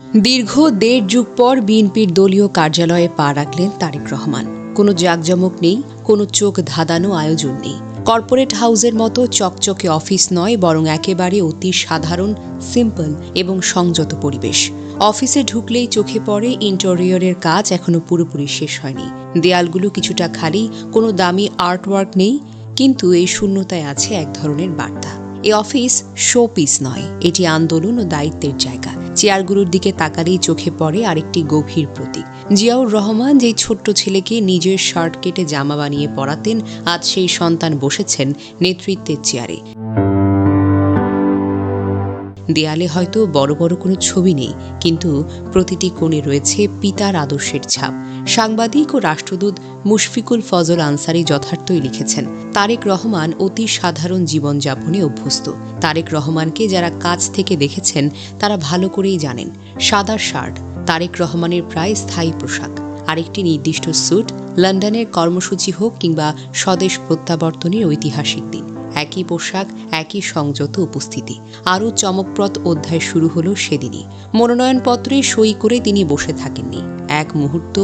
দীর্ঘ ১.৫ যুগ পর বিএনপির দলীয় কার্যালয়ে পা রাখলেন তারেক রহমান। কোনো জাঁকজমক নেই, কোনো চোখ ধাঁধানো আয়োজন নেই। কর্পোরেট হাউসের মতো চকচকে অফিস নয়, বরং একেবারে অতি সাধারণ, সিম্পল এবং সংযত পরিবেশ। অফিসে ঢুকলেই চোখে পড়ে ইন্টেরিয়রের কাজ এখনো পুরোপুরি শেষ হয়নি। দেয়ালগুলো কিছুটা খালি, কোনো দামি আর্টওয়ার্ক নেই, কিন্তু এই শূন্যতায় আছে এক ধরনের বার্তা। এই অফিস শো পিস নয়, এটি আন্দোলন ও দায়িত্বের জায়গা। চেয়ারগুলোর দিকে তাকালেই চোখে পড়ে আরেকটি গভীর প্রতীক। জিয়াউর রহমান যেই ছোট্ট ছেলেকে নিজের শার্ট কেটে জামা বানিয়ে পরাতেন, আজ সেই সন্তান বসেছেন নেতৃত্বের চেয়ারে। দেয়ালে হয়তো বড় বড় কোনো ছবি নেই, কিন্তু প্রতিটি কোণে রয়েছে পিতার আদর্শের ছাপ। সাংবাদিক ও রাষ্ট্রদূত মুশফিকুল ফজল আনসারী যথার্থই লিখেছেন, তারেক রহমান অতি সাধারণ জীবনযাপনে অভ্যস্ত। তারেক রহমানকে যারা কাছ থেকে দেখেছেন তারা ভালো করেই জানেন, সাদা শার্ট তারেক রহমানের প্রায় স্থায়ী পোশাক। আরেকটি নির্দিষ্ট স্যুট লন্ডনের কর্মসূচি হোক কিংবা স্বদেশ প্রত্যাবর্তনের ঐতিহাসিক দিন। একই পোশাক, একই সংযত উপস্থিতি। আরও চমকপ্রদ অধ্যায় শুরু হলো সেদিনই। মনোনয়নপত্রে সই করে তিনি বসে থাকেননি, এক মুহূর্ত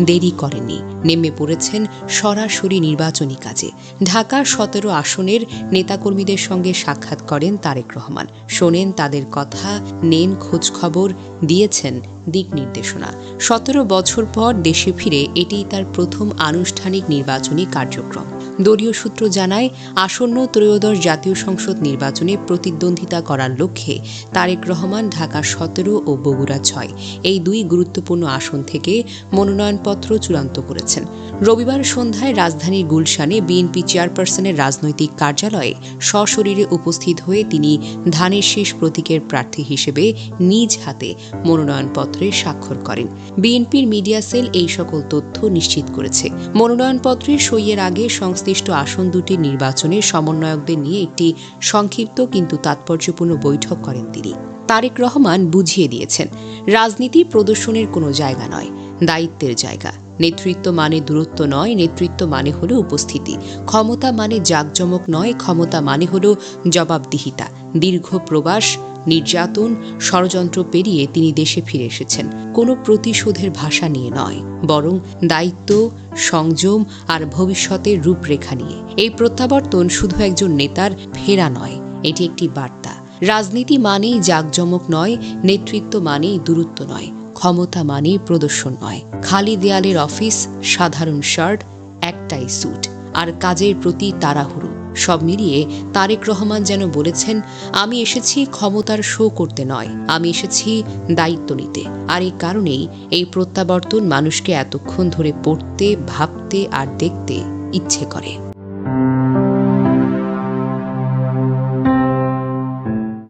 দেরি করেননি, নেমে পড়েছেন সরাসরি নির্বাচনী কাজে। ঢাকার ১৭ আসনের নেতাকর্মীদের সঙ্গে সাক্ষাৎ করেন তারেক রহমান, শোনেন তাদের কথা, নেন খোঁজখবর, দিয়েছেন দিক নির্দেশনা। ১৭ বছর পর দেশে ফিরে এটিই তার প্রথম আনুষ্ঠানিক নির্বাচনী কার্যক্রম। দলীয় সূত্র জানায়, আসন্ন ত্রয়োদশ জাতীয় সংসদ নির্বাচনে প্রতিদ্বন্দ্বিতা করার লক্ষ্যে তারেক রহমান ঢাকা ১৭ ও বগুড়া ৬ এই দুই গুরুত্বপূর্ণ আসন থেকে মনোনয়নপত্র চূড়ান্ত করেছেন। রবিবার সন্ধ্যায় রাজধানীর গুলশানে বিএনপি চেয়ারপারসনের রাজনৈতিক কার্যালয়ে সশরীরে উপস্থিত হয়ে তিনি ধানের শীষ প্রতীকের প্রার্থী হিসেবে নিজ হাতে মনোনয়নপত্রে স্বাক্ষর করেন। বিএনপির মিডিয়া সেল এই সকল তথ্য নিশ্চিত করেছে। মনোনয়নপত্রে সইয়ের আগে সংশ্লিষ্ট আসন দুটির নির্বাচনের সমন্বয়কদের নিয়ে একটি সংক্ষিপ্ত কিন্তু তাৎপর্যপূর্ণ বৈঠক করেন তিনি। তারেক রহমান বুঝিয়ে দিয়েছেন, রাজনীতি প্রদর্শনের কোনো জায়গা নয়, দায়িত্বের জায়গা। নেতৃত্ব মানে দূরত্ব নয়, নেতৃত্ব মানে হলো উপস্থিতি। ক্ষমতা মানে জাঁকজমক নয়, ক্ষমতা মানে হলো জবাবদিহিতা। দীর্ঘ প্রবাস, নির্যাতন, ষড়যন্ত্র পেরিয়ে তিনি দেশে ফিরে এসেছেন কোনো প্রতিশোধের ভাষা নিয়ে নয়, বরং দায়িত্ব, সংযম আর ভবিষ্যতের রূপরেখা নিয়ে। এই প্রত্যাবর্তন শুধু একজন নেতার ফেরা নয়, এটি একটি বার্তা। রাজনীতি মানেই জাঁকজমক নয়, নেতৃত্ব মানেই দূরত্ব নয়, ক্ষমতা মানেই প্রদর্শন নয়। খালি দেয়ালের অফিস, সাধারণ শার্ট, একটাই স্যুট, আর কাজের প্রতি তাড়াহুড়ো। সব মিলিয়ে তারেক রহমান যেন বলেছেন, আমি এসেছি ক্ষমতার শো করতে নয়, আমি এসেছি দায়িত্ব নিতে। আর এই কারণেই এই প্রত্যাবর্তন মানুষকে এতক্ষণ ধরে পড়তে, ভাবতে আর দেখতে ইচ্ছে করে।